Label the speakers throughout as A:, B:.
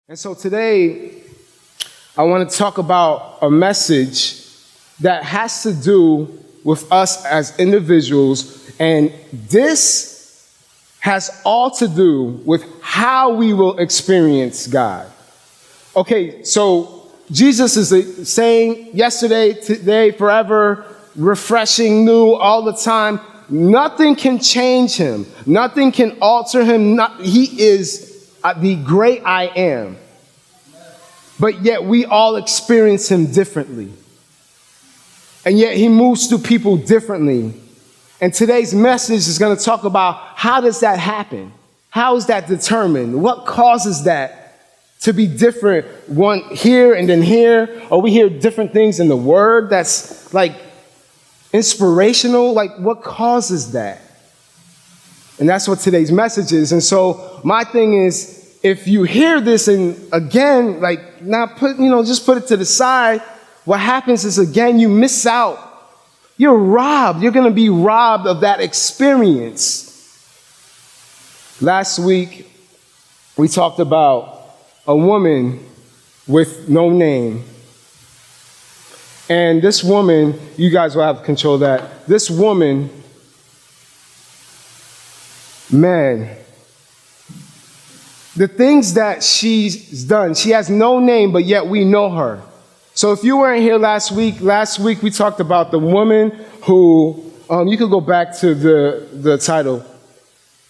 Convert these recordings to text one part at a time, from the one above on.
A: And so today, I want to talk about a message that has to do with us as individuals, and this has all to do with how we will experience God. Okay, so Jesus is the same yesterday, today, forever, refreshing, new, all the time. Nothing can change him. Nothing can alter him. He is the great I am. But yet we all experience him differently. And yet he moves through people differently. And today's message is going to talk about how does that happen? How is that determined? What causes that to be different? One here and then here, or we hear different things in the word that's like inspirational. Like, what causes that? And that's what today's message is. And so my thing is, if you hear this and again, like not put, just put it to the side, what happens is again, you miss out. You're robbed. You're going to be robbed of that experience. Last week, we talked about a woman with no name. And this woman, you guys will have control of that. This woman, man, the things that she's done, she has no name, but yet we know her. So if you weren't here last week we talked about the woman who, you could go back to the title.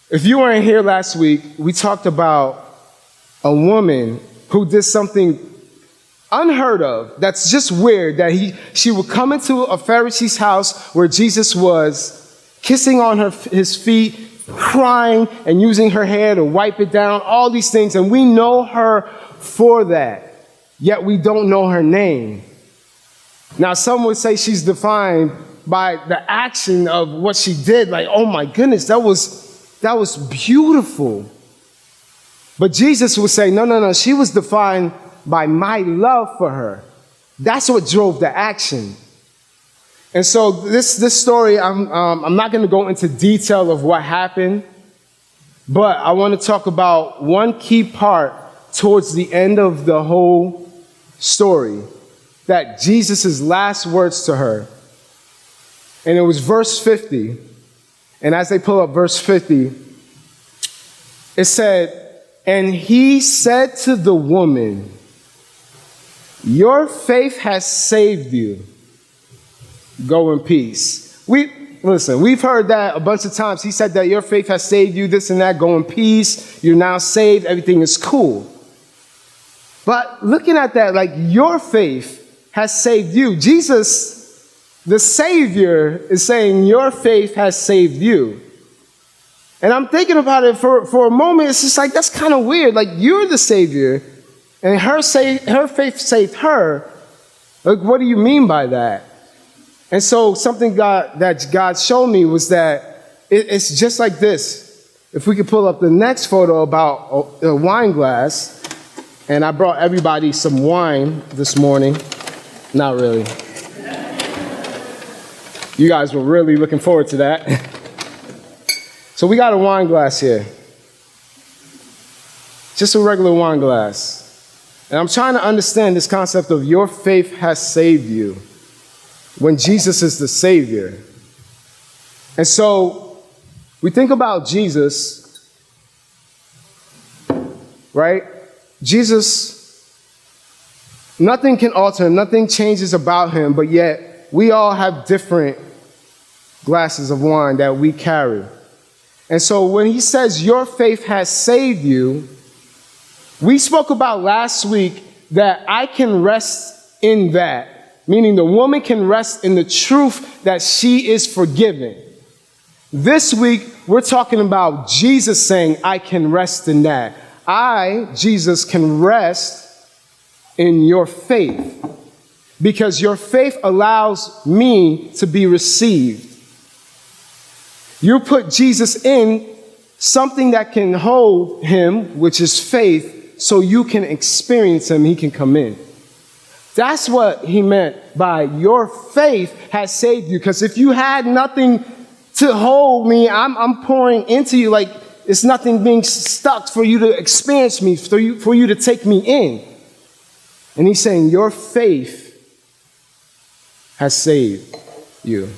A: If you weren't here last week, we talked about a woman who did something unheard of. That's just weird, that she would come into a Pharisee's house where Jesus was, kissing on his feet, crying and using her hair to wipe it down, all these things. And we know her for that, yet we don't know her name. Now, some would say she's defined by the action of what she did. Like, oh my goodness, that was beautiful. But Jesus would say, no, she was defined by my love for her. That's what drove the action. And so this story, I'm not going to go into detail of what happened, but I want to talk about one key part towards the end of the whole story, that Jesus' last words to her. And it was verse 50. And as they pull up verse 50, it said, "And he said to the woman, 'Your faith has saved you. Go in peace.'" We've heard that a bunch of times. He said that your faith has saved you, this and that. Go in peace. You're now saved. Everything is cool. But looking at that, like, your faith has saved you. Jesus, the Savior, is saying your faith has saved you. And I'm thinking about it for a moment. It's just like, that's kind of weird. Like, you're the Savior, and her faith saved her. Like, what do you mean by that? And so something that God showed me was that it's just like this. If we could pull up the next photo about a wine glass, and I brought everybody some wine this morning. Not really. You guys were really looking forward to that. So we got a wine glass here. Just a regular wine glass. And I'm trying to understand this concept of your faith has saved you, when Jesus is the Savior. And so we think about Jesus, right? Jesus, nothing can alter him, nothing changes about him, but yet we all have different glasses of wine that we carry. And so when he says your faith has saved you, we spoke about last week that I can rest in that. Meaning the woman can rest in the truth that she is forgiven. This week, we're talking about Jesus saying, I can rest in that. I, Jesus, can rest in your faith. Because your faith allows me to be received. You put Jesus in something that can hold him, which is faith, so you can experience him, he can come in. That's what he meant by your faith has saved you. Because if you had nothing to hold me, I'm pouring into you. Like, it's nothing being stuck for you to experience me, for you to take me in. And he's saying, your faith has saved you.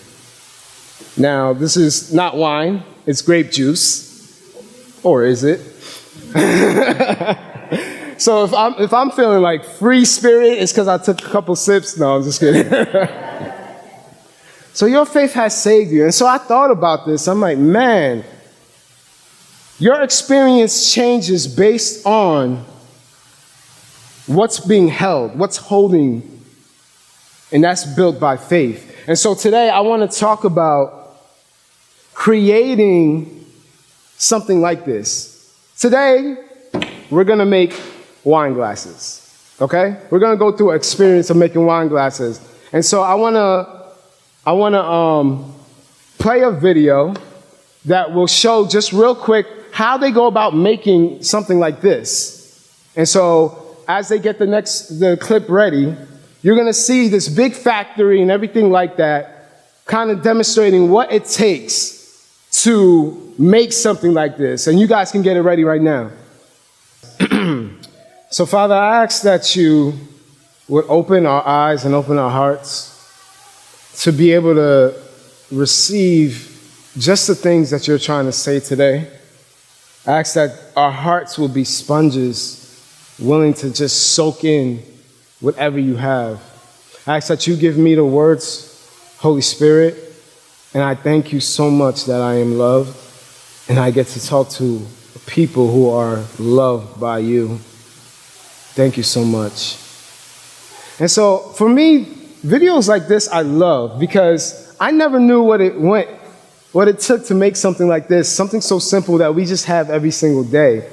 A: Now, this is not wine, it's grape juice. Or is it? So if I'm feeling like free spirit, it's because I took a couple sips. No, I'm just kidding. So your faith has saved you. And so I thought about this. I'm like, man, your experience changes based on what's being held, what's holding, and that's built by faith. And so today I want to talk about creating something like this. Today, we're going to make wine glasses, okay? We're going to go through an experience of making wine glasses. And so I want to play a video that will show just real quick how they go about making something like this. And so as they get the clip ready, you're going to see this big factory and everything like that, kind of demonstrating what it takes to make something like this. And you guys can get it ready right now. So, Father, I ask that you would open our eyes and open our hearts to be able to receive just the things that you're trying to say today. I ask that our hearts will be sponges, willing to just soak in whatever you have. I ask that you give me the words, Holy Spirit, and I thank you so much that I am loved, and I get to talk to people who are loved by you. Thank you so much. And so for me, videos like this I love because I never knew what it took to make something like this, something so simple that we just have every single day.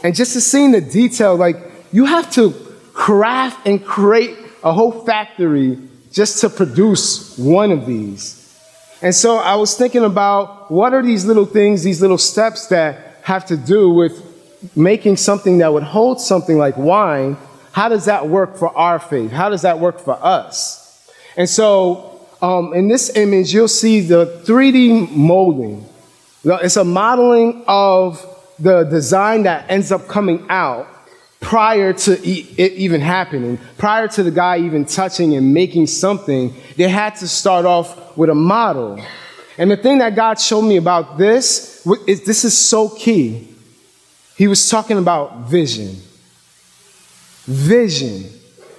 A: And just to see the detail, like you have to craft and create a whole factory just to produce one of these. And so I was thinking about what are these little things, these little steps that have to do with making something that would hold something like wine. How does that work for our faith? How does that work for us? And so in this image, you'll see the 3D molding. It's a modeling of the design that ends up coming out prior to it even happening. Prior to the guy even touching and making something, they had to start off with a model. And the thing that God showed me about this is so key. He was talking about vision. Vision.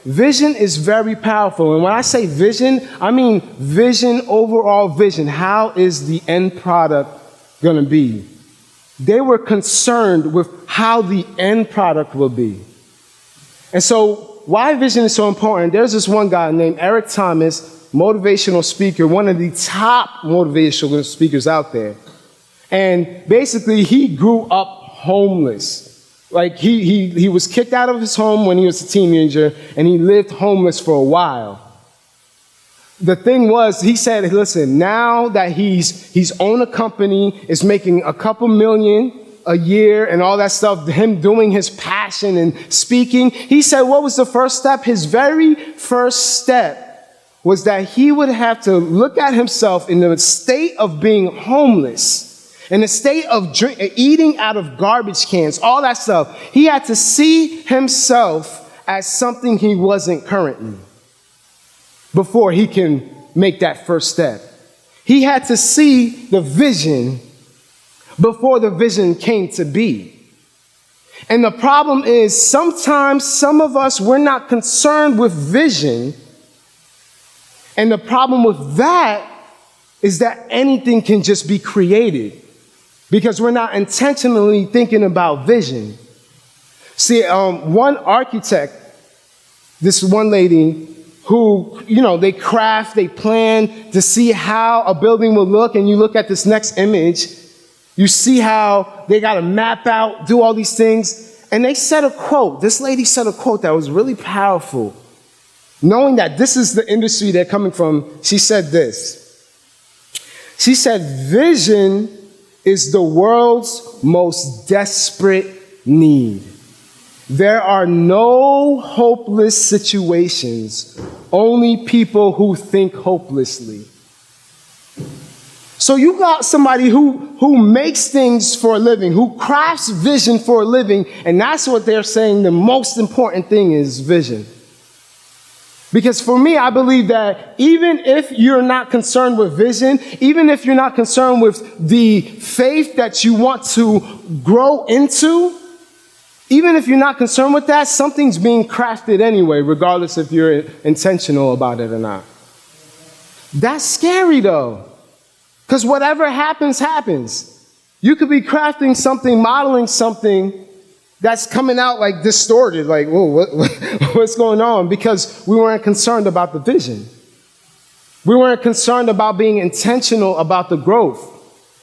A: Vision is very powerful. And when I say vision, I mean vision, overall vision. How is the end product going to be? They were concerned with how the end product will be. And so why vision is so important, there's this one guy named Eric Thomas, motivational speaker, one of the top motivational speakers out there. And basically he grew up homeless. Like he was kicked out of his home when he was a teenager, and he lived homeless for a while. The thing was, he said, listen, now that he's owned a company, is making a couple million a year and all that stuff, him doing his passion and speaking, he said, what was the first step? His very first step was that he would have to look at himself in the state of being homeless, in the state of eating out of garbage cans, all that stuff. He had to see himself as something he wasn't currently before he can make that first step. He had to see the vision before the vision came to be. And the problem is sometimes some of us, we're not concerned with vision. And the problem with that is that anything can just be created because we're not intentionally thinking about vision. See, one architect, this one lady who, they craft, they plan to see how a building will look, and you look at this next image, you see how they got to map out, do all these things, and they said a quote. This lady said a quote that was really powerful. Knowing that this is the industry they're coming from, she said this. She said, vision is the world's most desperate need. There are no hopeless situations, only people who think hopelessly. So you got somebody who makes things for a living, who crafts vision for a living, and that's what they're saying the most important thing is vision. Because for me, I believe that even if you're not concerned with vision, even if you're not concerned with the faith that you want to grow into, even if you're not concerned with that, something's being crafted anyway, regardless if you're intentional about it or not. That's scary though. Because whatever happens, happens. You could be crafting something, modeling something that's coming out like distorted, like, whoa, what's going on? Because we weren't concerned about the vision. We weren't concerned about being intentional about the growth.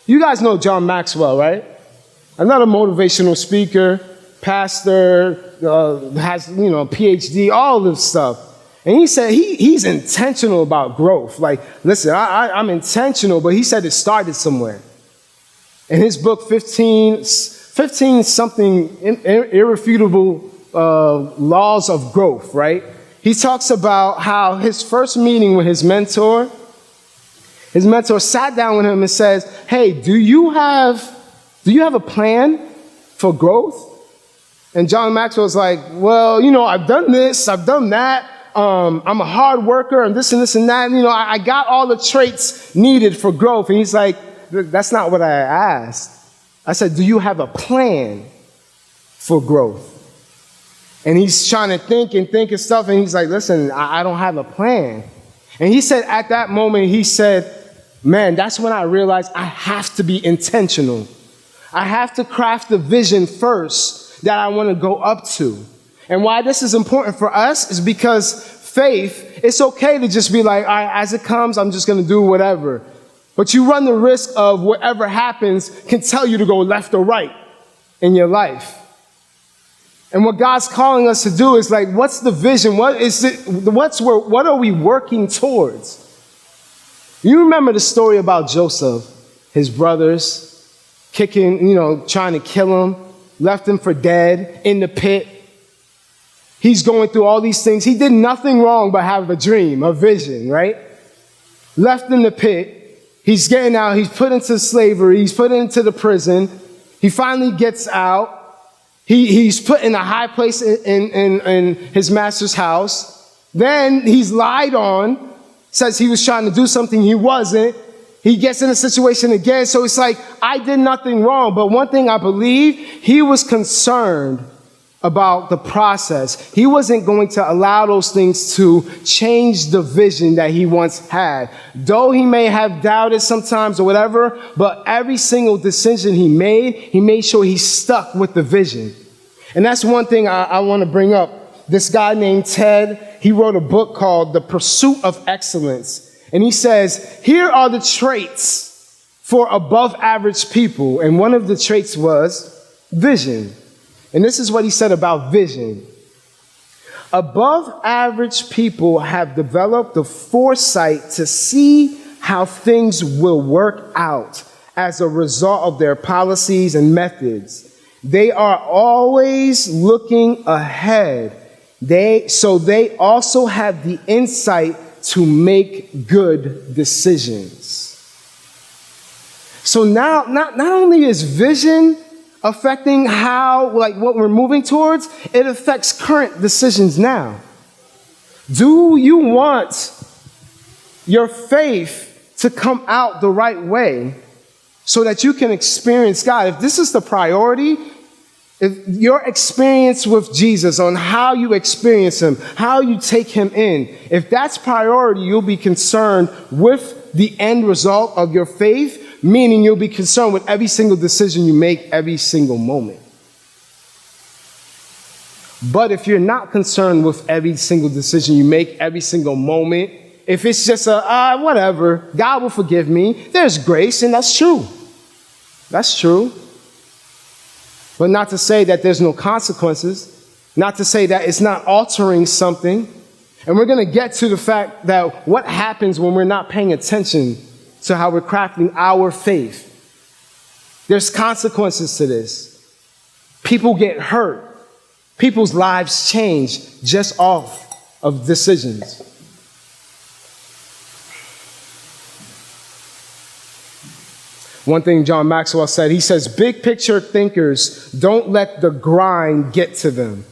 A: You guys know John Maxwell, right? Another motivational speaker, pastor, has, PhD, all this stuff. And he said he's intentional about growth. Like, listen, I'm intentional, but he said it started somewhere. In his book, 15 something irrefutable laws of growth, right? He talks about how his first meeting with his mentor sat down with him and says, hey, do you have a plan for growth? And John Maxwell's like, well, I've done this, I've done that. I'm a hard worker and this and that. I got all the traits needed for growth. And he's like, that's not what I asked. I said, do you have a plan for growth? And he's trying to think and stuff. And he's like, listen, I don't have a plan. And he said at that moment, he said, man, that's when I realized I have to be intentional. I have to craft the vision first that I want to go up to. And why this is important for us is because faith, it's okay to just be like, all right, as it comes, I'm just going to do whatever. But you run the risk of whatever happens can tell you to go left or right in your life. And what God's calling us to do is like, what's the vision? What is it? What are we working towards? You remember the story about Joseph, his brothers kicking, trying to kill him, left him for dead in the pit. He's going through all these things. He did nothing wrong but have a dream, a vision, right? Left in the pit. He's getting out. He's put into slavery. He's put into the prison. He finally gets out. He's put in a high place in his master's house. Then he's lied on. Says he was trying to do something he wasn't. He gets in a situation again. So it's like, I did nothing wrong. But one thing I believe, he was concerned about the process. He wasn't going to allow those things to change the vision that he once had. Though he may have doubted sometimes or whatever, but every single decision he made sure he stuck with the vision. And that's one thing I want to bring up. This guy named Ted, he wrote a book called The Pursuit of Excellence. And he says, here are the traits for above average people. And one of the traits was vision. And this is what he said about vision. Above average people have developed the foresight to see how things will work out as a result of their policies and methods. They are always looking ahead. They also have the insight to make good decisions. So now, not only is vision affecting what we're moving towards, it affects current decisions now. Do you want your faith to come out the right way so that you can experience God? If this is the priority, if your experience with Jesus, on how you experience him, how you take him in, if that's priority, you'll be concerned with the end result of your faith, meaning you'll be concerned with every single decision you make every single moment. But if you're not concerned with every single decision you make every single moment, if it's just whatever, God will forgive me, there's grace, and that's true. That's true. But not to say that there's no consequences, not to say that it's not altering something. And we're going to get to the fact that what happens when we're not paying attention to how we're crafting our faith. There's consequences to this. People get hurt. People's lives change just off of decisions. One thing John Maxwell said, he says, big picture thinkers don't let the grind get to them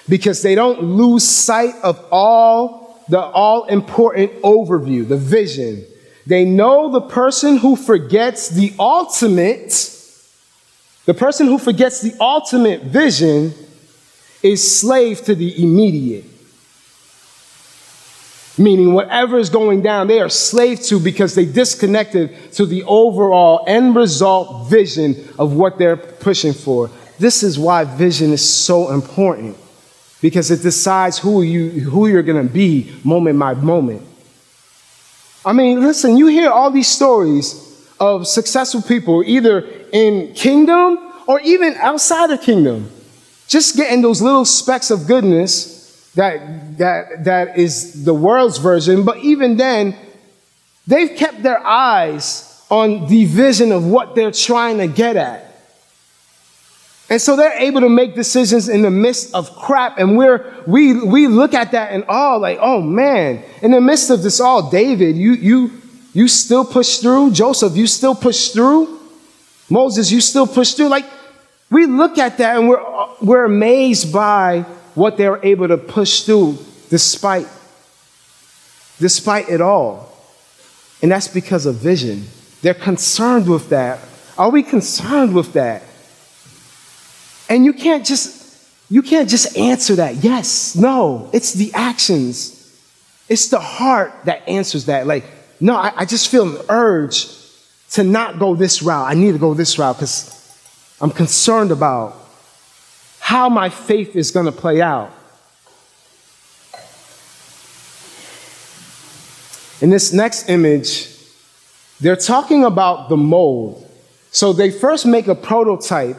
A: because they don't lose sight of the all-important overview, the vision. They know the person who forgets the ultimate vision is slave to the immediate. Meaning whatever is going down, they are slave to because they disconnected to the overall end result vision of what they're pushing for. This is why vision is so important, because it decides who you're going to be moment by moment. I mean, listen, you hear all these stories of successful people, either in kingdom or even outside of kingdom, just getting those little specks of goodness that is the world's version. But even then, they've kept their eyes on the vision of what they're trying to get at. And so they're able to make decisions in the midst of crap. And we look at that and all like, oh man, in the midst of this all, David, you still push through. Joseph, you still push through. Moses, you still push through. Like, we look at that and we're amazed by what they were able to push through despite it all. And that's because of vision. They're concerned with that. Are we concerned with that? And you can't just answer that. Yes, no, it's the actions. It's the heart that answers that. Like, no, I just feel an urge to not go this route. I need to go this route because I'm concerned about how my faith is going to play out. In this next image, they're talking about the mold. So they first make a prototype,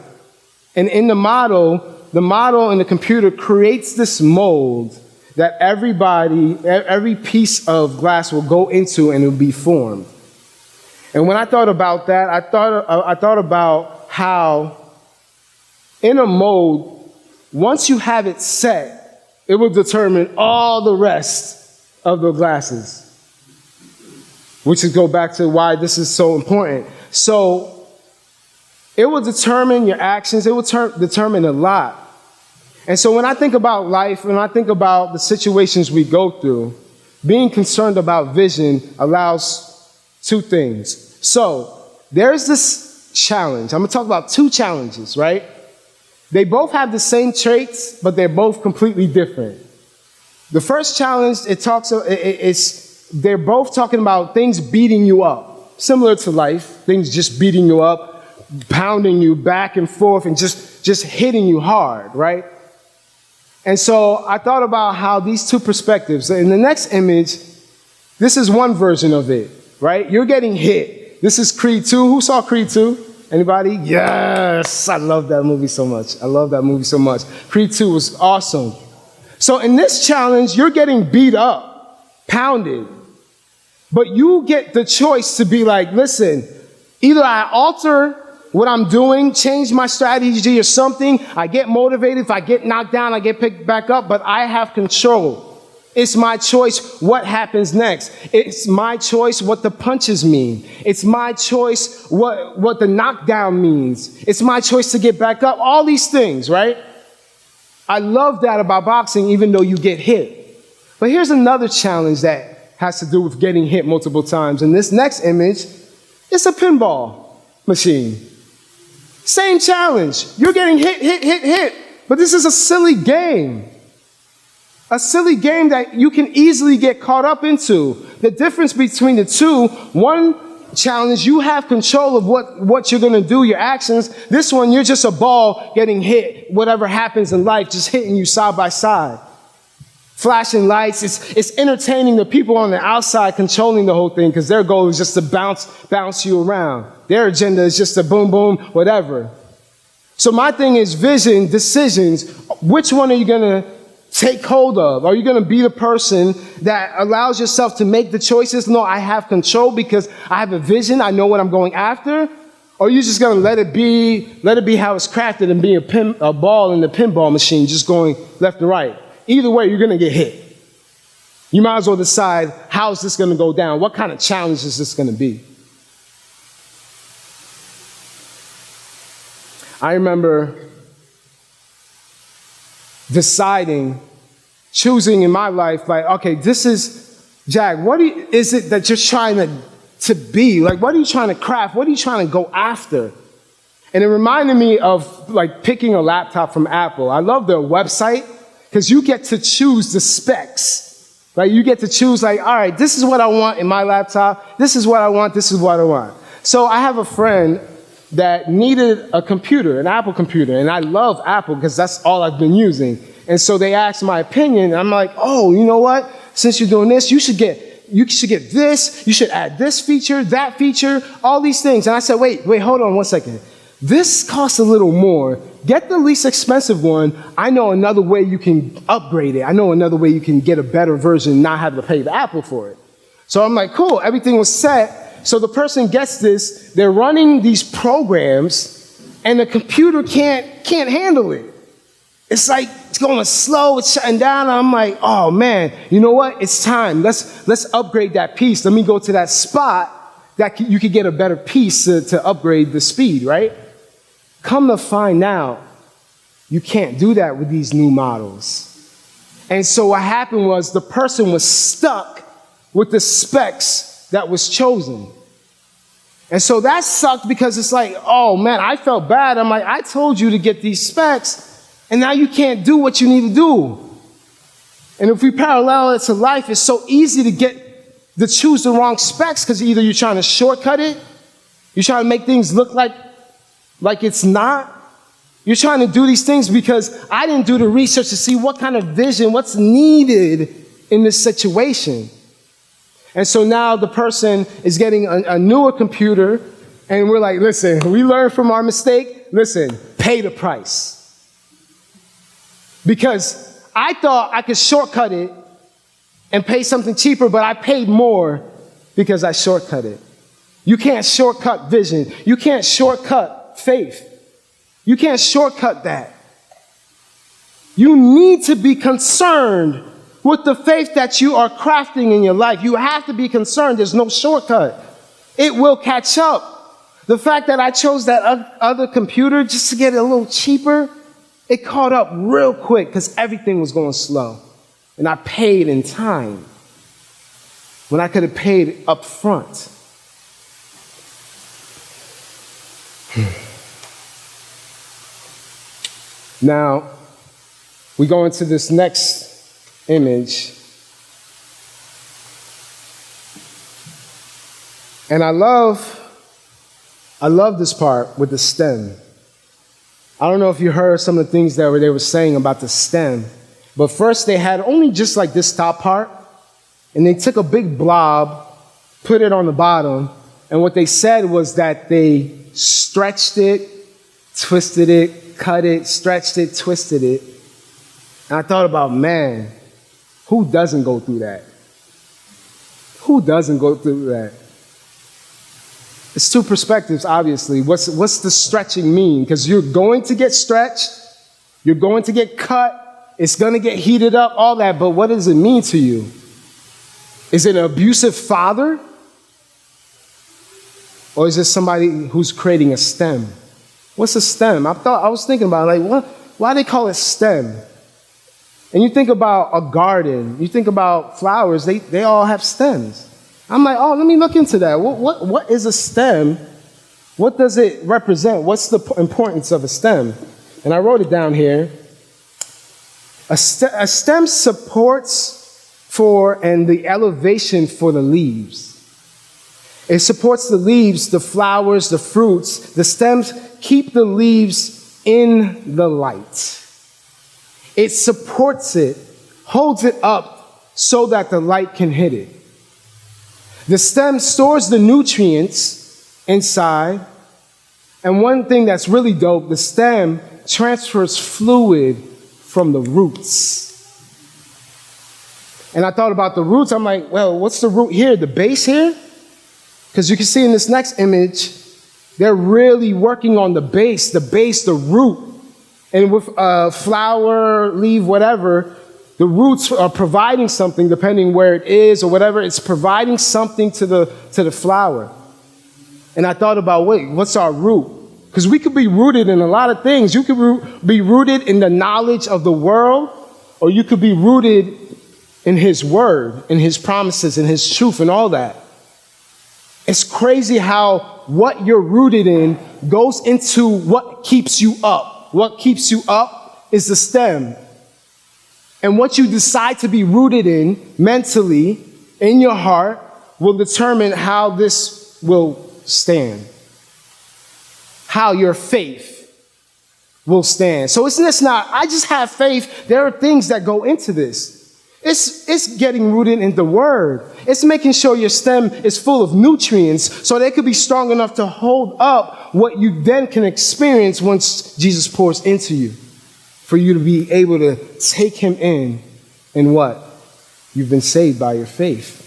A: and in the model in the computer creates this mold that every piece of glass will go into and it will be formed. And when I thought about that, I thought about how in a mold, once you have it set, it will determine all the rest of the glasses, which is go back to why this is so important. So it will determine your actions. It will determine a lot. And so when I think about life, when I think about the situations we go through, being concerned about vision allows two things. So there's this challenge. I'm going to talk about two challenges, right? They both have the same traits, but they're both completely different. The first challenge, they're both talking about things beating you up, similar to life, things just beating you up, pounding you back and forth, and just hitting you hard, right? And so I thought about how these two perspectives, in the next image, this is one version of it, right? You're getting hit. This is Creed 2. Who saw Creed 2? Anybody? Yes! I love that movie so much. Creed 2 was awesome. So in this challenge, you're getting beat up, pounded. But you get the choice to be like, listen, either I alter what I'm doing, change my strategy or something, I get motivated. If I get knocked down, I get picked back up, but I have control. It's my choice what happens next. It's my choice what the punches mean. It's my choice what the knockdown means. It's my choice to get back up. All these things, right? I love that about boxing, even though you get hit. But here's another challenge that has to do with getting hit multiple times. In this next image, it's a pinball machine. Same challenge. You're getting hit. But this is a silly game. A silly game that you can easily get caught up into. The difference between the two, one challenge, you have control of what you're going to do, your actions. This one, you're just a ball getting hit. Whatever happens in life, just hitting you side by side. Flashing lights. It's entertaining the people on the outside controlling the whole thing because their goal is just to bounce you around. Their agenda is just to boom, boom, whatever. So my thing is vision, decisions. Which one are you going to take hold of? Are you going to be the person that allows yourself to make the choices? No, I have control because I have a vision. I know what I'm going after. Or are you just going to let it be how it's crafted and be a ball in the pinball machine, just going left and right? Either way, you're going to get hit. You might as well decide, how is this going to go down? What kind of challenge is this going to be? I remember choosing in my life, like, okay, this is, Jack, what is it that you're trying to be? Like, what are you trying to craft? What are you trying to go after? And it reminded me of, like, picking a laptop from Apple. I love their website because you get to choose the specs. Like, you get to choose, like, all right, this is what I want in my laptop. This is what I want. This is what I want. So I have a friend that needed a computer, an Apple computer, and I love Apple because that's all I've been using. And so they asked my opinion, and I'm like, oh, you know what? Since you're doing this, you should get this, you should add this feature, that feature, all these things. And I said, wait, hold on one second. This costs a little more. Get the least expensive one. I know another way you can upgrade it. I know another way you can get a better version and not have to pay the Apple for it. So I'm like, cool, everything was set. So the person gets this, they're running these programs, and the computer can't handle it. It's like, it's going slow, it's shutting down, and I'm like, oh man, you know what? It's time. Let's upgrade that piece. Let me go to that spot that you could get a better piece to upgrade the speed, right? Come to find out, you can't do that with these new models. And so what happened was the person was stuck with the specs that was chosen. And so that sucked because it's like, oh man, I felt bad. I'm like, I told you to get these specs, and now you can't do what you need to do. And if we parallel it to life, it's so easy to choose the wrong specs because either you're trying to shortcut it, you're trying to make things look like it's not. You're trying to do these things because I didn't do the research to see what kind of vision, what's needed in this situation. And so now the person is getting a newer computer, and we're like, listen, we learned from our mistake. Listen, pay the price. Because I thought I could shortcut it and pay something cheaper, but I paid more because I shortcut it. You can't shortcut vision. You can't shortcut faith. You can't shortcut that. You need to be concerned with the faith that you are crafting in your life. You have to be concerned. There's no shortcut. It will catch up. The fact that I chose that other computer just to get it a little cheaper, it caught up real quick because everything was going slow. And I paid in time when I could have paid up front. Now, we go into this next image. And I love this part with the stem. I don't know if you heard some of the things that they were saying about the stem. But first they had only just like this top part. And they took a big blob, put it on the bottom. And what they said was that they stretched it, twisted it, cut it, stretched it, twisted it. And I thought about, man, who doesn't go through that? Who doesn't go through that? It's two perspectives, obviously. What's the stretching mean? Because you're going to get stretched, you're going to get cut, it's going to get heated up, all that, but what does it mean to you? Is it an abusive father? Or is it somebody who's creating a stem? What's a stem? I was thinking about it, like, why do they call it stem? And you think about a garden, you think about flowers, they all have stems. I'm like, oh, let me look into that. What is a stem? What does it represent? What's the importance of a stem? And I wrote it down here. A stem supports the elevation for the leaves. It supports the leaves, the flowers, the fruits. The stems keep the leaves in the light. It supports it, holds it up so that the light can hit it. The stem stores the nutrients inside. And one thing that's really dope, the stem transfers fluid from the roots. And I thought about the roots. I'm like, well, what's the root here? The base here? Because you can see in this next image, they're really working on the base, the root. And with flower, leaf, whatever, the roots are providing something, depending where it is or whatever. It's providing something to the flower. And I thought about, wait, what's our root? Because we could be rooted in a lot of things. You could be rooted in the knowledge of the world, or you could be rooted in his word, in his promises, in his truth, and all that. It's crazy how what you're rooted in goes into what keeps you up. What keeps you up is the stem. And what you decide to be rooted in mentally, in your heart, will determine how this will stand. How your faith will stand. So it's just not, I just have faith. There are things that go into this. It's getting rooted in the word. It's making sure your stem is full of nutrients so they could be strong enough to hold up what you then can experience once Jesus pours into you. For you to be able to take him in what? You've been saved by your faith.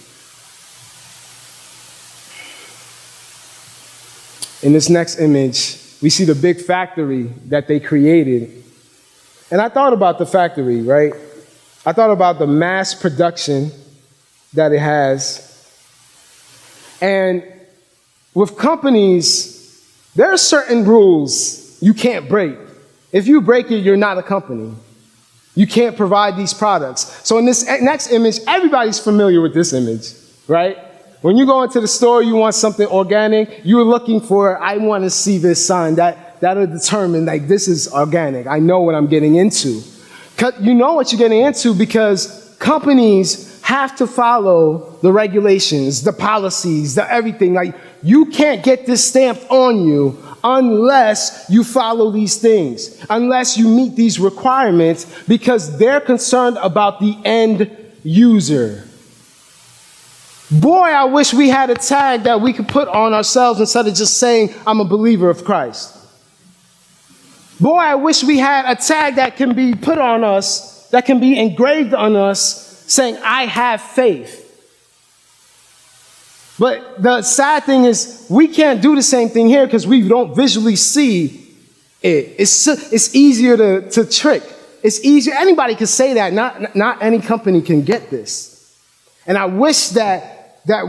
A: In this next image, we see the big factory that they created. And I thought about the factory, right? I thought about the mass production that it has. And with companies, there are certain rules you can't break. If you break it, you're not a company. You can't provide these products. So in this next image, everybody's familiar with this image, right? When you go into the store, you want something organic, you're looking for, I want to see this sign that'll determine, like, this is organic. I know what I'm getting into. You know what you're getting into because companies have to follow the regulations, the policies, the everything. Like, you can't get this stamped on you unless you follow these things, unless you meet these requirements, because they're concerned about the end user. Boy, I wish we had a tag that we could put on ourselves instead of just saying, I'm a believer of Christ. Boy, I wish we had a tag that can be put on us, that can be engraved on us, saying, I have faith. But the sad thing is, we can't do the same thing here because we don't visually see it. It's easier to trick. It's easier. Anybody can say that. Not any company can get this. And I wish that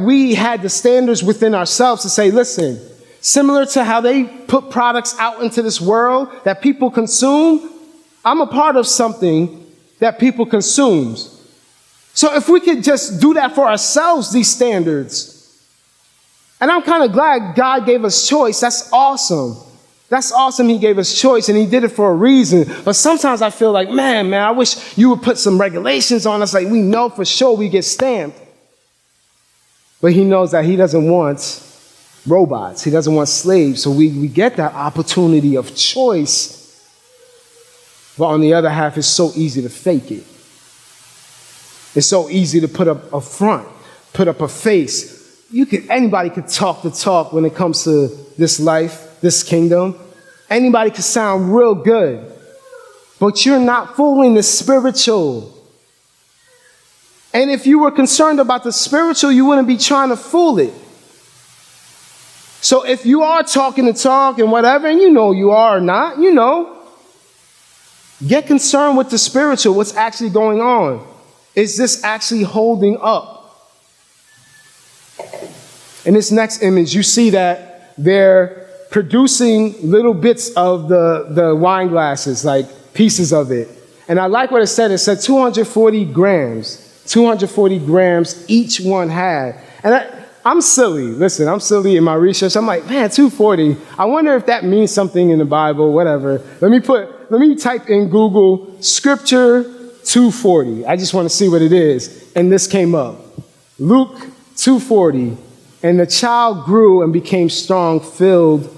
A: we had the standards within ourselves to say, listen, similar to how they put products out into this world that people consume, I'm a part of something that people consume. So if we could just do that for ourselves, these standards, and I'm kind of glad God gave us choice. That's awesome. That's awesome he gave us choice, and he did it for a reason. But sometimes I feel like, man, I wish you would put some regulations on us, like we know for sure we get stamped. But he knows that he doesn't want robots. He doesn't want slaves. So we get that opportunity of choice. But on the other half, it's so easy to fake it. It's so easy to put up a front, put up a face. Anybody could talk the talk when it comes to this life, this kingdom. Anybody could sound real good. But you're not fooling the spiritual. And if you were concerned about the spiritual, you wouldn't be trying to fool it. So if you are talking the talk and whatever, and you know you are or not, get concerned with the spiritual, what's actually going on. Is this actually holding up? In this next image, you see that they're producing little bits of the wine glasses, like pieces of it. And I like what it said. It said 240 grams. 240 grams each one had. And I'm silly. Listen, I'm silly in my research. I'm like, man, 240. I wonder if that means something in the Bible, whatever. Let me type in Google scripture 240. I just want to see what it is. And this came up. Luke 240. And the child grew and became strong, filled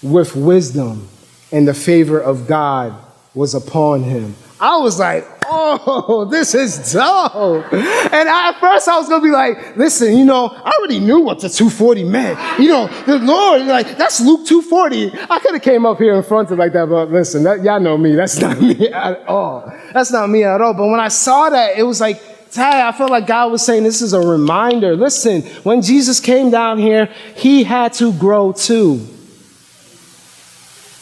A: with wisdom, and the favor of God was upon him. I was like, oh, this is dope. And at first I was going to be like, listen, I already knew what the 240 meant. The Lord, like, that's Luke 240. I could have came up here in front of like that, but listen, y'all know me. That's not me at all. That's not me at all. But when I saw that, it was like, I felt like God was saying this is a reminder. Listen, when Jesus came down here, he had to grow too.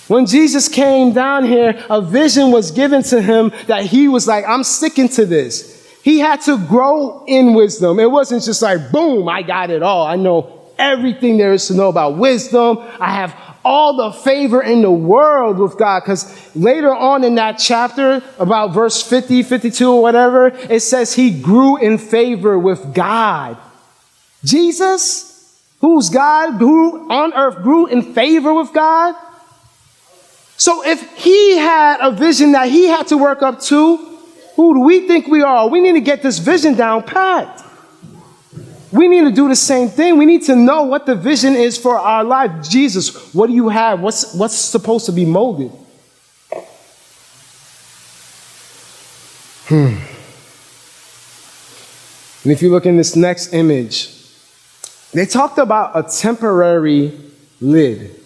A: When Jesus came down here, a vision was given to him that he was like, I'm sticking to this. He had to grow in wisdom. It wasn't just like, boom, I got it all. I know everything there is to know about wisdom. I have all the favor in the world with God. Because later on in that chapter, about verse 50, 52 or whatever, it says he grew in favor with God. Jesus, who's God, who on earth grew in favor with God. So if he had a vision that he had to work up to, who do we think we are? We need to get this vision down packed. We need to do the same thing. We need to know what the vision is for our life. Jesus, what do you have? What's supposed to be molded? And if you look in this next image, they talked about a temporary lid.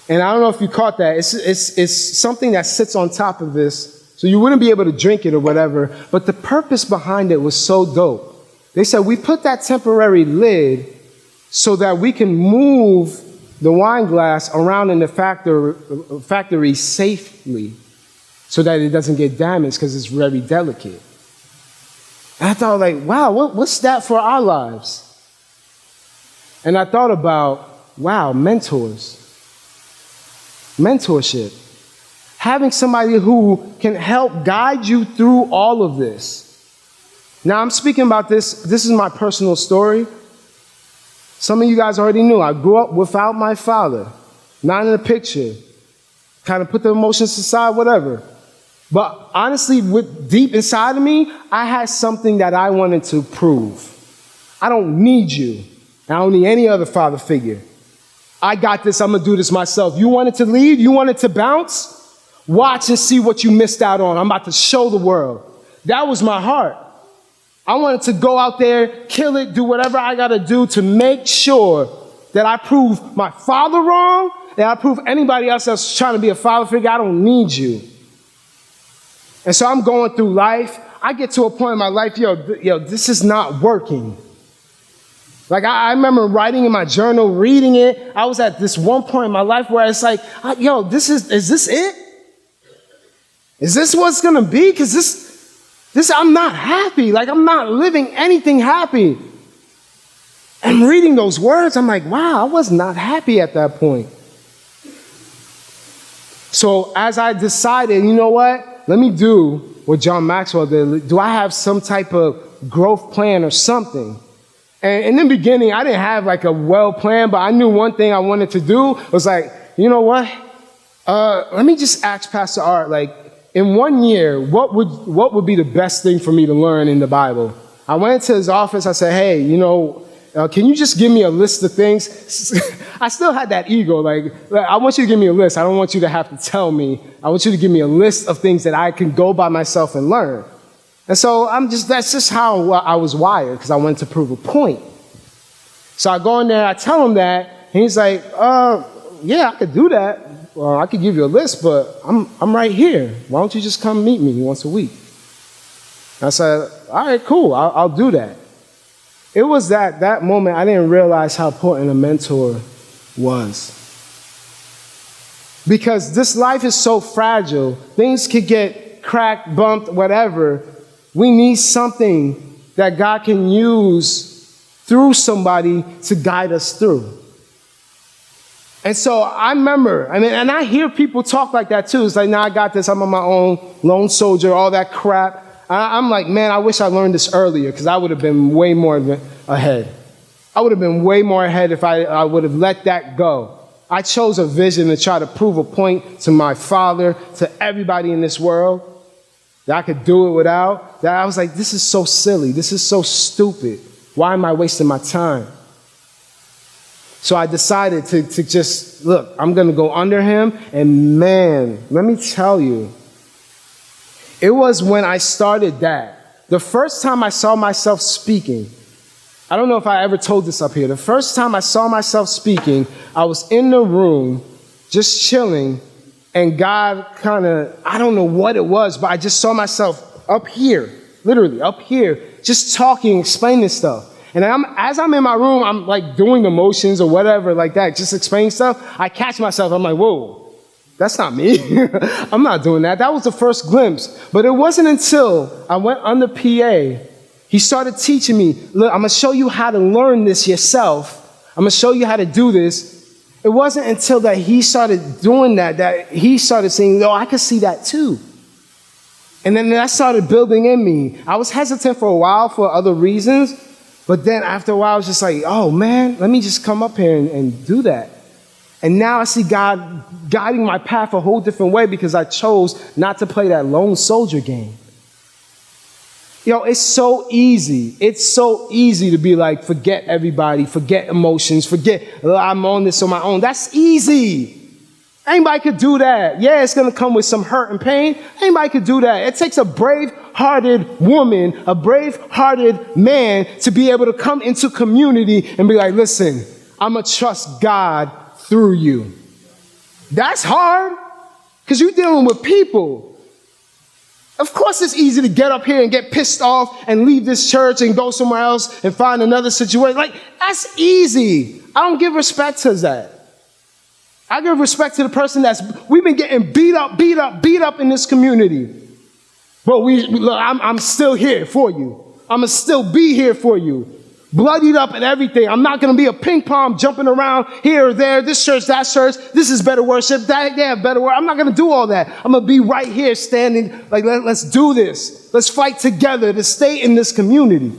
A: And I don't know if you caught that. It's something that sits on top of this, so you wouldn't be able to drink it or whatever. But the purpose behind it was so dope. They said, we put that temporary lid so that we can move the wine glass around in the factory safely so that it doesn't get damaged because it's very delicate. And I thought, like, wow, what's that for our lives? And I thought about, wow, mentors. Mentorship. Having somebody who can help guide you through all of this. Now, I'm speaking about this. This is my personal story. Some of you guys already knew. I grew up without my father. Not in the picture. Kind of put the emotions aside, whatever. But honestly, deep inside of me, I had something that I wanted to prove. I don't need you. I don't need any other father figure. I got this. I'm going to do this myself. You wanted to leave? You wanted to bounce? Watch and see what you missed out on. I'm about to show the world. That was my heart. I wanted to go out there, kill it, do whatever I got to do to make sure that I prove my father wrong, that I prove anybody else that's trying to be a father figure, I don't need you. And so I'm going through life. I get to a point in my life, yo, this is not working. Like, I remember writing in my journal, reading it. I was at this one point in my life where it's like, yo, is this it? Is this what's going to be? Because this, I'm not happy. Like, I'm not living anything happy. And reading those words, I'm like, wow, I was not happy at that point. So as I decided, you know what? Let me do what John Maxwell did. Do I have some type of growth plan or something? And in the beginning, I didn't have like a well plan, but I knew one thing I wanted to do was like, you know what? Let me just ask Pastor Art, like, in 1 year, what would be the best thing for me to learn in the Bible? I went into his office. I said, hey, can you just give me a list of things? I still had that ego. Like, I want you to give me a list. I don't want you to have to tell me. I want you to give me a list of things that I can go by myself and learn. And so that's just how I was wired, because I wanted to prove a point. So I go in there, I tell him that, and he's like, yeah, I could do that. Well, I could give you a list, but I'm right here. Why don't you just come meet me once a week? I said, all right, cool, I'll do that. It was that moment I didn't realize how important a mentor was. Because this life is so fragile. Things could get cracked, bumped, whatever. We need something that God can use through somebody to guide us through. And so I remember, and I hear people talk like that too. It's like, nah, I got this. I'm on my own, lone soldier, all that crap. I'm like, man, I wish I learned this earlier, because I would have been way more ahead. I would have been way more ahead if I would have let that go. I chose a vision to try to prove a point to my father, to everybody in this world, that I could do it without. That I was like, this is so silly. This is so stupid. Why am I wasting my time? So I decided to just, look, I'm going to go under him. And man, let me tell you, it was when I started that. The first time I saw myself speaking, I don't know if I ever told this up here. The first time I saw myself speaking, I was in the room just chilling, and God kind of, I don't know what it was, but I just saw myself up here, literally up here, just talking, explaining stuff. And as I'm in my room, I'm like doing the motions or whatever like that, just explaining stuff. I catch myself, I'm like, whoa, that's not me. I'm not doing that. That was the first glimpse. But it wasn't until I went under PA, he started teaching me, look, I'm going to show you how to learn this yourself. I'm going to show you how to do this. It wasn't until that he started doing that he started saying, "Oh, I could see that too." And then that started building in me. I was hesitant for a while for other reasons, but then after a while, I was just like, "Oh man, let me just come up here and do that." And now I see God guiding my path a whole different way because I chose not to play that lone soldier game. It's so easy. It's so easy to be like, forget everybody, forget emotions, forget, I'm on this on my own. That's easy. Anybody could do that. Yeah, it's going to come with some hurt and pain. Anybody could do that. It takes a brave-hearted woman, a brave-hearted man to be able to come into community and be like, listen, I'm going to trust God through you. That's hard because you're dealing with people. Of course it's easy to get up here and get pissed off and leave this church and go somewhere else and find another situation. Like, that's easy. I don't give respect to that. I give respect to the person we've been getting beat up in this community. But I'm still here for you. I'm going to still be here for you. Bloodied up and everything. I'm not going to be a ping pong jumping around here or there, this church, that church, this is better worship, that, yeah, better worship. I'm not going to do all that. I'm going to be right here standing like, let's do this. Let's fight together to stay in this community.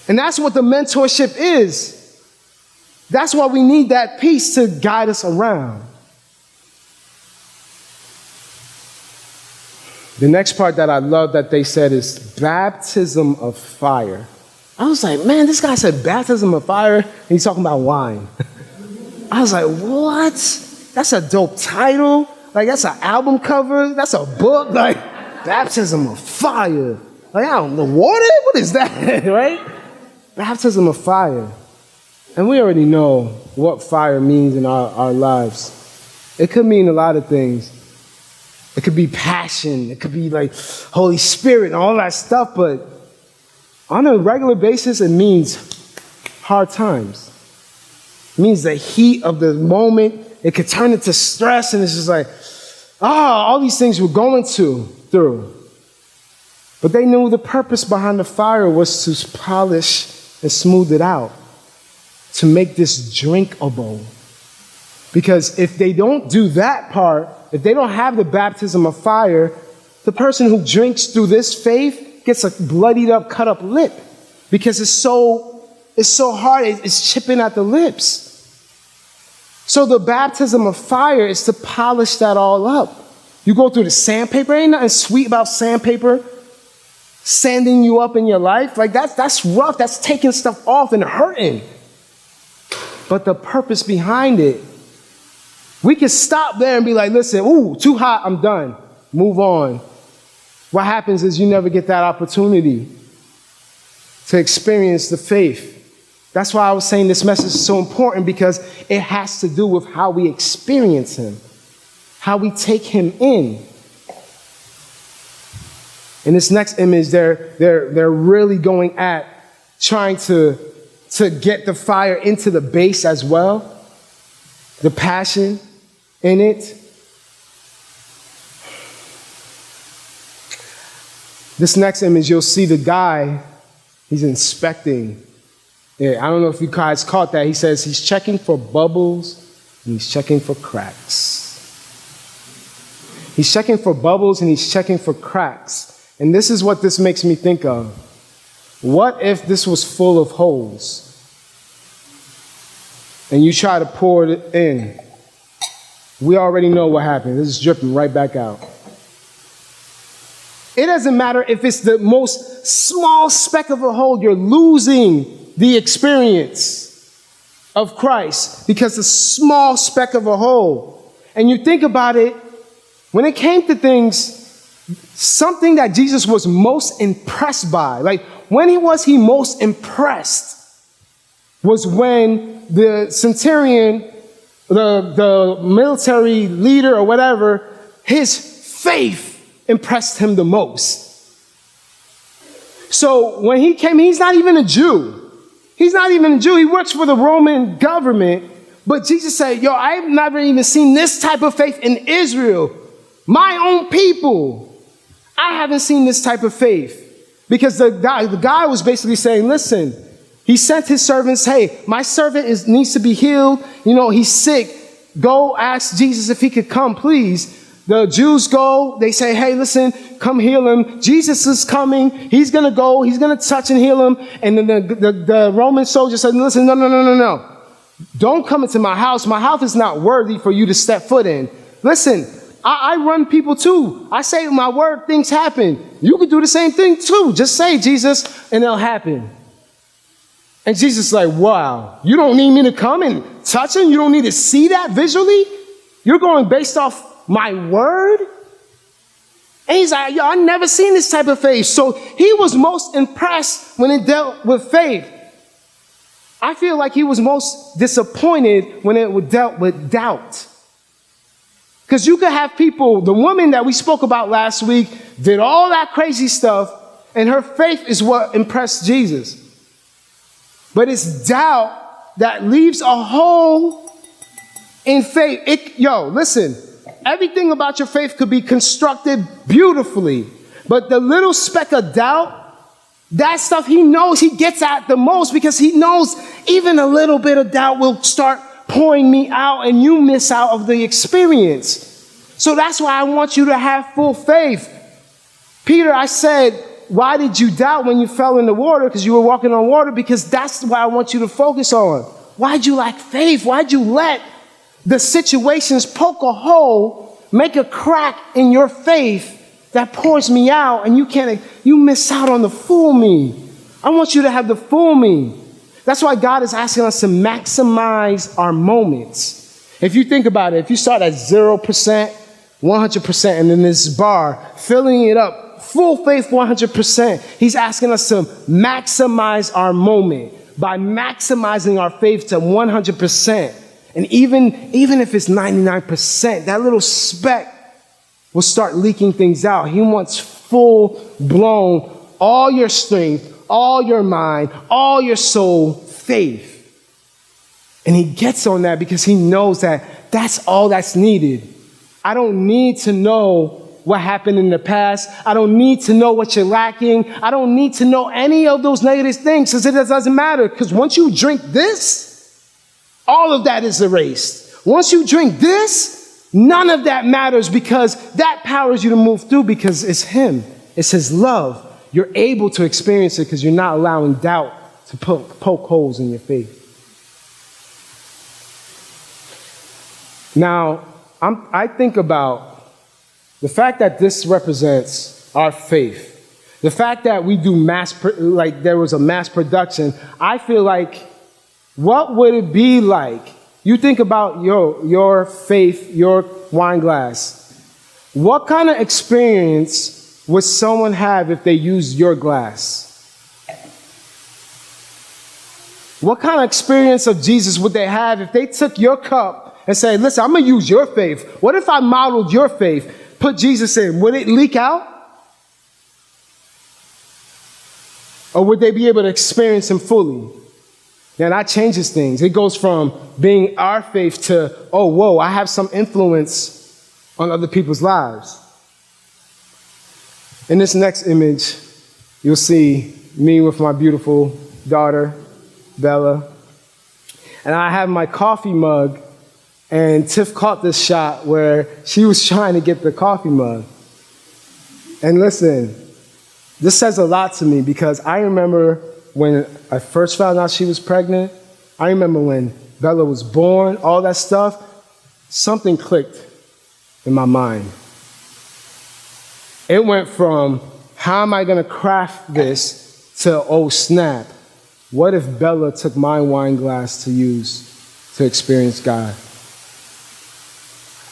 A: And that's what the mentorship is. That's why we need that peace to guide us around. The next part that I love that they said is baptism of fire. I was like, man, this guy said baptism of fire, and he's talking about wine. I was like, what? That's a dope title. Like, that's an album cover. That's a book. Like, baptism of fire. Like, I don't know, water? What is that, right? Baptism of fire. And we already know what fire means in our lives. It could mean a lot of things. It could be passion. It could be like Holy Spirit and all that stuff, but on a regular basis, it means hard times. It means the heat of the moment. It could turn into stress, and it's just like, all these things we're going through. But they knew the purpose behind the fire was to polish and smooth it out, to make this drinkable. Because if they don't do that part, if they don't have the baptism of fire, the person who drinks through this faith gets a bloodied up, cut up lip because it's so hard, it's chipping at the lips. So the baptism of fire is to polish that all up. You go through the sandpaper, ain't nothing sweet about sandpaper sanding you up in your life. Like that's rough, that's taking stuff off and hurting. But the purpose behind it, we can stop there and be like, listen, ooh, too hot, I'm done. Move on. What happens is you never get that opportunity to experience the faith. That's why I was saying this message is so important, because it has to do with how we experience him, how we take him in. In this next image, they're really going at trying to get the fire into the base as well, the passion in it. This next image, you'll see the guy, he's inspecting. Yeah, I don't know if you guys caught that. He says he's checking for bubbles and he's checking for cracks. He's checking for bubbles and he's checking for cracks. And this is what this makes me think of. What if this was full of holes and you try to pour it in? We already know what happened. This is dripping right back out. It doesn't matter if it's the most small speck of a hole, you're losing the experience of Christ because it's a small speck of a hole. And you think about it, when it came to things, something that Jesus was most impressed by, like when was he most impressed was when the centurion, the military leader or whatever, his faith impressed him the most. So when he came, he's not even a Jew. He's not even a Jew. He works for the Roman government. But Jesus said, yo, I've never even seen this type of faith in Israel. My own people. I haven't seen this type of faith. Because the guy was basically saying, listen, He sent his servants, hey, my servant needs to be healed. He's sick. Go ask Jesus if he could come, please. The Jews go, they say, hey, listen, come heal him. Jesus is coming. He's going to go. He's going to touch and heal him. And then the Roman soldier said, listen, no. Don't come into my house. My house is not worthy for you to step foot in. Listen, I run people too. I say my word, things happen. You could do the same thing too. Just say Jesus and it'll happen. And Jesus is like, wow, you don't need me to come and touch him? You don't need to see that visually? You're going based off my word? And he's like, yo, I've never seen this type of faith. So he was most impressed when it dealt with faith. I feel like he was most disappointed when it dealt with doubt. Because you could have people, the woman that we spoke about last week did all that crazy stuff, and her faith is what impressed Jesus. But it's doubt that leaves a hole in faith. Listen, everything about your faith could be constructed beautifully, but the little speck of doubt, that stuff he knows he gets at the most, because he knows even a little bit of doubt will start pouring me out and you miss out of the experience. So that's why I want you to have full faith. Peter, I said, why did you doubt when you fell in the water? Because you were walking on water. Because that's what I want you to focus on. Why'd you lack faith? Why'd you let the situations poke a hole, make a crack in your faith that pours me out, and you miss out on the full me? I want you to have the full me. That's why God is asking us to maximize our moments. If you think about it, if you start at 0%, 100%, and then this bar, filling it up, full faith 100%, he's asking us to maximize our moment by maximizing our faith to 100%. And even if it's 99%, that little speck will start leaking things out. He wants full blown, all your strength, all your mind, all your soul, faith. And he gets on that because he knows that that's all that's needed. I don't need to know what happened in the past. I don't need to know what you're lacking. I don't need to know any of those negative things, because it doesn't matter. Because once you drink this, all of that is erased. Once you drink this, none of that matters, because that powers you to move through, because it's him. It's his love. You're able to experience it because you're not allowing doubt to poke holes in your faith. Now, I think about the fact that this represents our faith. The fact that we do there was a mass production. I feel like, what would it be like? You think about your faith, your wine glass. What kind of experience would someone have if they used your glass? What kind of experience of Jesus would they have if they took your cup and said, listen, I'm going to use your faith. What if I modeled your faith? Put Jesus in. Would it leak out? Or would they be able to experience him fully? Now that changes things. It goes from being our faith to, oh, whoa, I have some influence on other people's lives. In this next image, you'll see me with my beautiful daughter, Bella. And I have my coffee mug. And Tiff caught this shot where she was trying to get the coffee mug. And listen, this says a lot to me, because I remember when I first found out she was pregnant. I remember when Bella was born, all that stuff. Something clicked in my mind. It went from, how am I going to craft this, to, oh snap, what if Bella took my wine glass to use to experience God?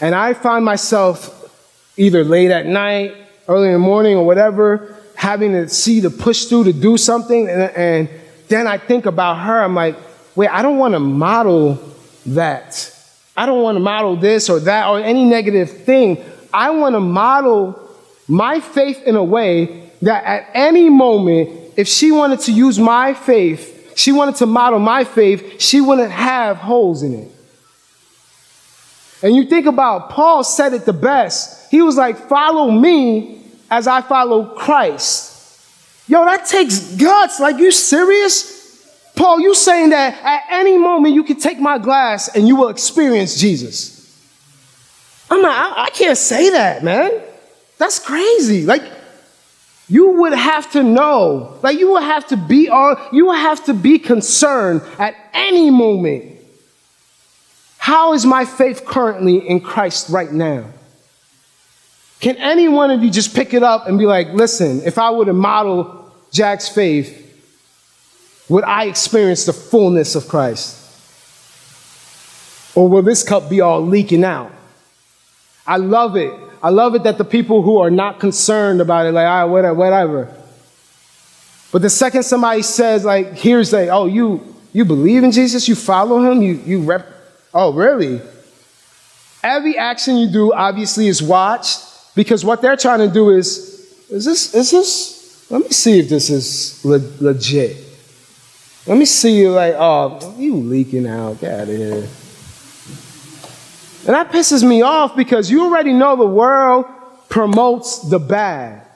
A: And I find myself either late at night, early in the morning, or whatever, having to see to push through to do something. And then I think about her. I'm like, wait, I don't want to model that. I don't want to model this or that or any negative thing. I want to model my faith in a way that at any moment, if she wanted to use my faith, she wanted to model my faith, she wouldn't have holes in it. And you think about, Paul said it the best. He was like, follow me as I follow Christ. Yo, that takes guts. Like, you serious? Paul, you saying that at any moment you can take my glass and you will experience Jesus. I'm like, I can't say that, man. That's crazy. Like, you would have to know. Like, you would have to be concerned at any moment. How is my faith currently in Christ right now? Can any one of you just pick it up and be like, listen, if I were to model Jack's faith, would I experience the fullness of Christ? Or will this cup be all leaking out? I love it. I love it that the people who are not concerned about it, like, all right, whatever. But the second somebody says, like, here's like, oh, you believe in Jesus? You follow him? Oh, really? Every action you do obviously is watched, because what they're trying to do is this, let me see if this is legit. Let me see you like, oh, you leaking out, get out of here. And that pisses me off, because you already know the world promotes the bad.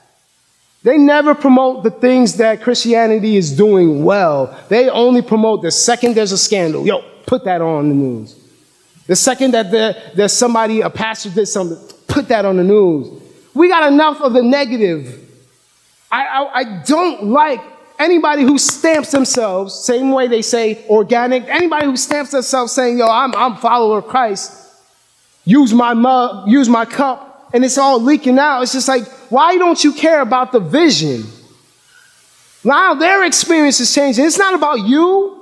A: They never promote the things that Christianity is doing well. They only promote the second there's a scandal. Yo, put that on the news. The second that there's somebody, a pastor did something, put that on the news. We got enough of the negative. I don't like anybody who stamps themselves, same way they say organic, anybody who stamps themselves saying, yo, I'm a follower of Christ. Use my mug, use my cup, and it's all leaking out. It's just like, why don't you care about the vision? Now their experience is changing. It's not about you.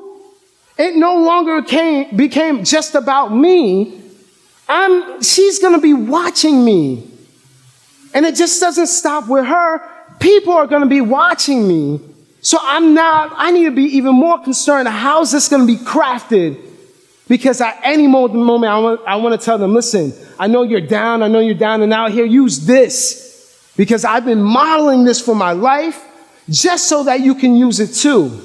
A: It no longer became just about me. She's going to be watching me. And it just doesn't stop with her. People are going to be watching me. So I need to be even more concerned. How is this going to be crafted? Because at any moment, I want to tell them, listen, I know you're down, and out here, use this. Because I've been modeling this for my life, just so that you can use it too.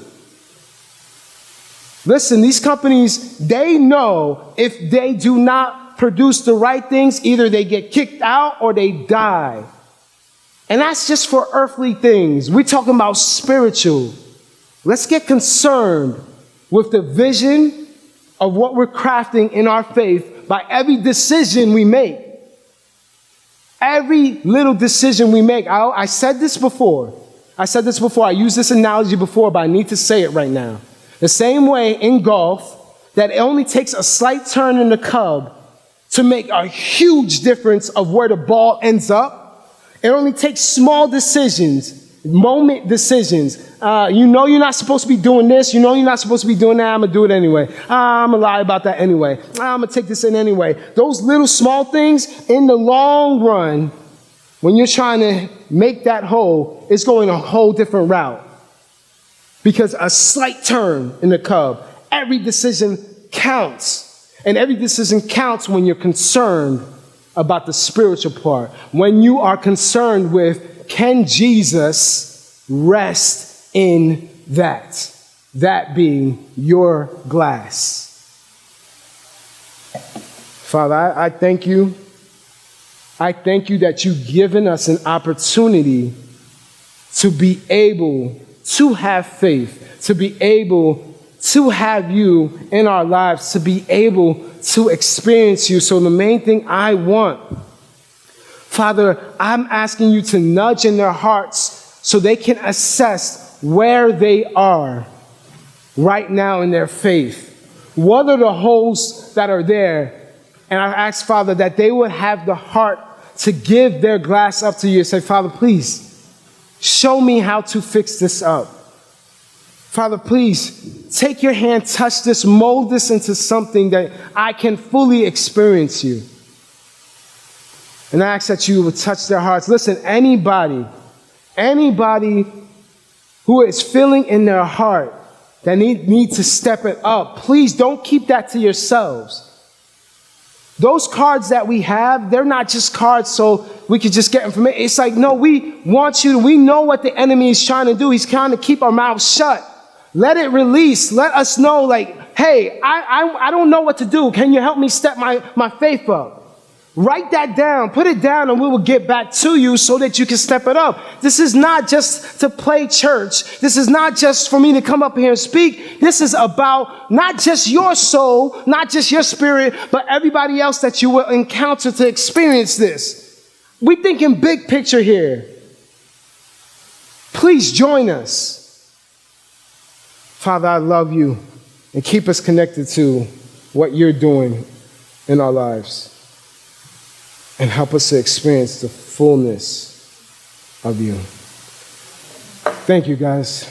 A: Listen, these companies, they know if they do not produce the right things, either they get kicked out or they die. And that's just for earthly things. We're talking about spiritual. Let's get concerned with the vision of what we're crafting in our faith by every decision we make. Every little decision we make. I said this before. I used this analogy before, but I need to say it right now. The same way in golf, that it only takes a slight turn in the club to make a huge difference of where the ball ends up. It only takes small decisions, moment decisions. You know you're not supposed to be doing this. You know you're not supposed to be doing that. I'm going to do it anyway. I'm going to lie about that anyway. I'm going to take this in anyway. Those little small things, in the long run, when you're trying to make that hole, it's going a whole different route. Because a slight turn in the cub, every decision counts. And every decision counts when you're concerned about the spiritual part. When you are concerned with, can Jesus rest in that? That being your glass. Father, I thank you. I thank you that you've given us an opportunity to be able to have faith, to be able to have you in our lives, to be able to experience you. So the main thing I want, Father, I'm asking you to nudge in their hearts so they can assess where they are right now in their faith. What are the holes that are there? And I ask, Father, that they would have the heart to give their glass up to you and say, Father, please, show me how to fix this up. Father, please, take your hand, touch this, mold this into something that I can fully experience you. And I ask that you would touch their hearts. Listen, anybody who is feeling in their heart that need to step it up, please don't keep that to yourselves. Those cards that we have, they're not just cards so we could just get information. It's like, no, we want you, we know what the enemy is trying to do. He's trying to keep our mouths shut. Let it release. Let us know, like, hey, I don't know what to do. Can you help me step my faith up? Write that down. Put it down and we will get back to you so that you can step it up. This is not just to play church. This is not just for me to come up here and speak. This is about not just your soul, not just your spirit, but everybody else that you will encounter to experience this. We're thinking big picture here. Please join us. Father, I love you, and keep us connected to what you're doing in our lives. And help us to experience the fullness of you. Thank you, guys.